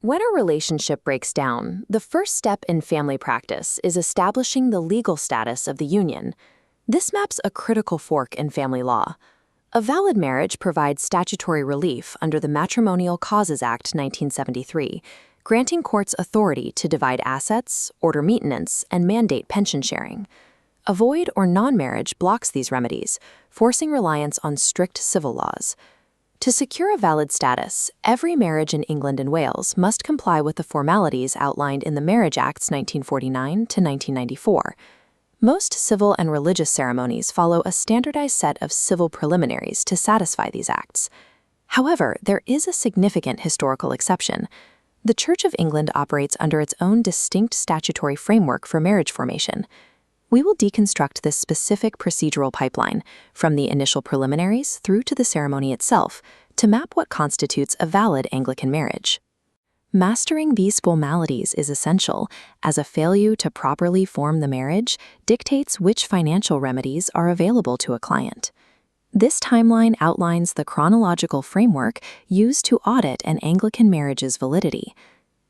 When a relationship breaks down, the first step in family practice is establishing the legal status of the union. This maps a critical fork in family law. A valid marriage provides statutory relief under the Matrimonial Causes Act 1973, granting courts authority to divide assets, order maintenance, and mandate pension sharing. A void or non-marriage blocks these remedies, forcing reliance on strict civil laws. To secure a valid status, every marriage in England and Wales must comply with the formalities outlined in the Marriage Acts 1949 to 1994. Most civil and religious ceremonies follow a standardized set of civil preliminaries to satisfy these acts. However, there is a significant historical exception. The Church of England operates under its own distinct statutory framework for marriage formation. We will deconstruct this specific procedural pipeline, from the initial preliminaries through to the ceremony itself, to map what constitutes a valid Anglican marriage. Mastering these formalities is essential, as a failure to properly form the marriage dictates which financial remedies are available to a client. This timeline outlines the chronological framework used to audit an Anglican marriage's validity.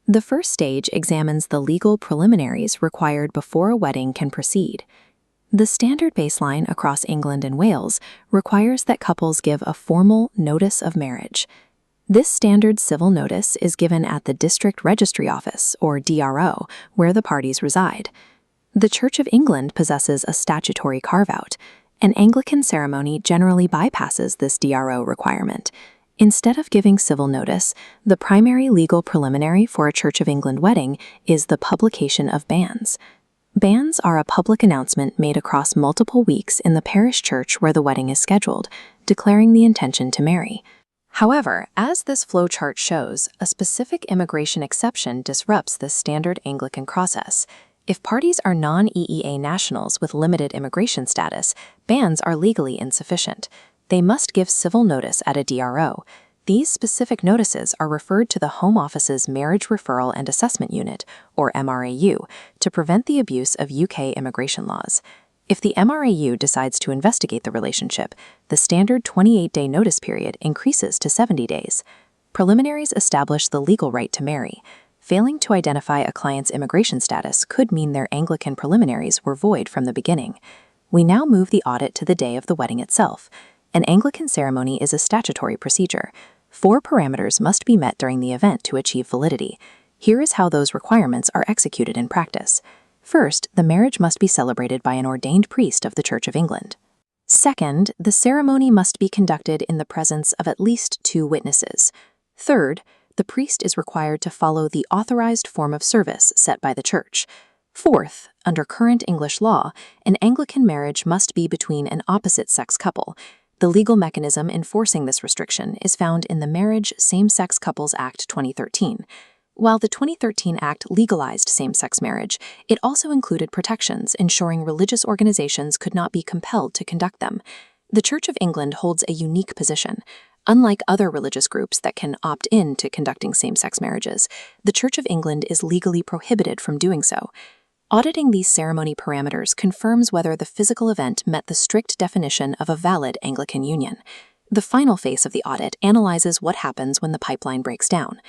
The first stage examines the legal preliminaries required before a wedding can proceed. The standard baseline across England and Wales requires that couples give a formal notice of marriage. This standard civil notice is given at the District Registry Office, or DRO, where the parties reside. The Church of England possesses a statutory carve-out. An Anglican ceremony generally bypasses this DRO requirement. Instead of giving civil notice, the primary legal preliminary for a Church of England wedding is the publication of banns. Banns are a public announcement made across multiple weeks in the parish church where the wedding is scheduled, declaring the intention to marry. However, as this flowchart shows, a specific immigration exception disrupts this standard Anglican process. If parties are non-EEA nationals with limited immigration status, banns are legally insufficient. They must give civil notice at a DRO. These specific notices are referred to the Home Office's Marriage Referral and Assessment Unit, or MRAU, to prevent the abuse of UK immigration laws. If the MRAU decides to investigate the relationship, the standard 28-day notice period increases to 70 days. Preliminaries establish the legal right to marry. Failing to identify a client's immigration status could mean their Anglican preliminaries were void from the beginning. We now move the audit to the day of the wedding itself. An Anglican ceremony is a statutory procedure. 4 parameters must be met during the event to achieve validity. Here is how those requirements are executed in practice. First, the marriage must be celebrated by an ordained priest of the Church of England. Second, the ceremony must be conducted in the presence of at least 2 witnesses. Third, the priest is required to follow the authorized form of service set by the Church. Fourth, under current English law, an Anglican marriage must be between an opposite-sex couple. The legal mechanism enforcing this restriction is found in the Marriage Same-Sex Couples Act 2013. While the 2013 Act legalized same-sex marriage, it also included protections ensuring religious organizations could not be compelled to conduct them. The Church of England holds a unique position. Unlike other religious groups that can opt in to conducting same-sex marriages, the Church of England is legally prohibited from doing so. Auditing these ceremony parameters confirms whether the physical event met the strict definition of a valid Anglican union. The final phase of the audit analyzes what happens when the pipeline breaks down.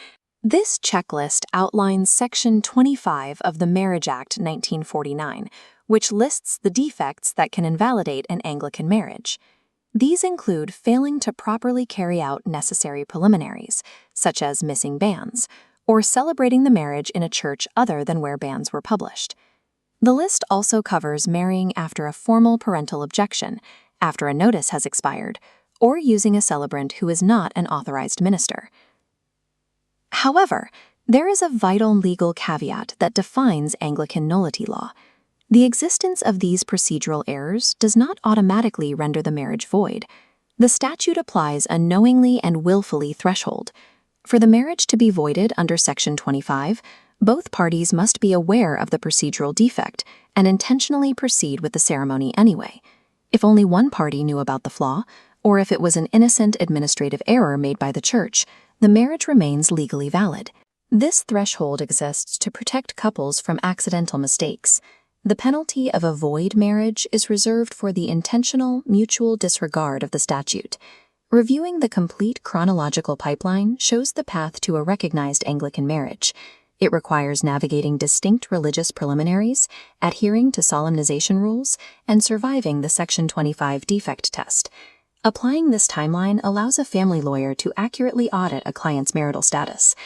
This checklist outlines Section 25 of the Marriage Act 1949, which lists the defects that can invalidate an Anglican marriage. These include failing to properly carry out necessary preliminaries, such as missing banns, or celebrating the marriage in a church other than where banns were published. The list also covers marrying after a formal parental objection, after a notice has expired, or using a celebrant who is not an authorized minister. However, there is a vital legal caveat that defines Anglican nullity law. The existence of these procedural errors does not automatically render the marriage void. The statute applies a knowingly and willfully threshold. For the marriage to be voided under Section 25, both parties must be aware of the procedural defect and intentionally proceed with the ceremony anyway. If only one party knew about the flaw, or if it was an innocent administrative error made by the Church, the marriage remains legally valid. This threshold exists to protect couples from accidental mistakes. The penalty of a void marriage is reserved for the intentional, mutual disregard of the statute. Reviewing the complete chronological pipeline shows the path to a recognized Anglican marriage. It requires navigating distinct religious preliminaries, adhering to solemnization rules, and surviving the Section 25 defect test. Applying this timeline allows a family lawyer to accurately audit a client's marital status.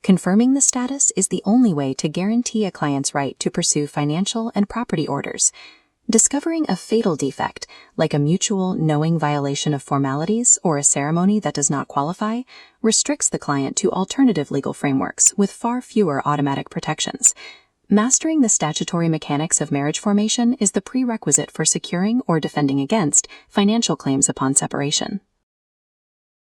Confirming the status is the only way to guarantee a client's right to pursue financial and property orders. Discovering a fatal defect, like a mutual knowing violation of formalities or a ceremony that does not qualify, restricts the client to alternative legal frameworks with far fewer automatic protections. Mastering the statutory mechanics of marriage formation is the prerequisite for securing or defending against financial claims upon separation.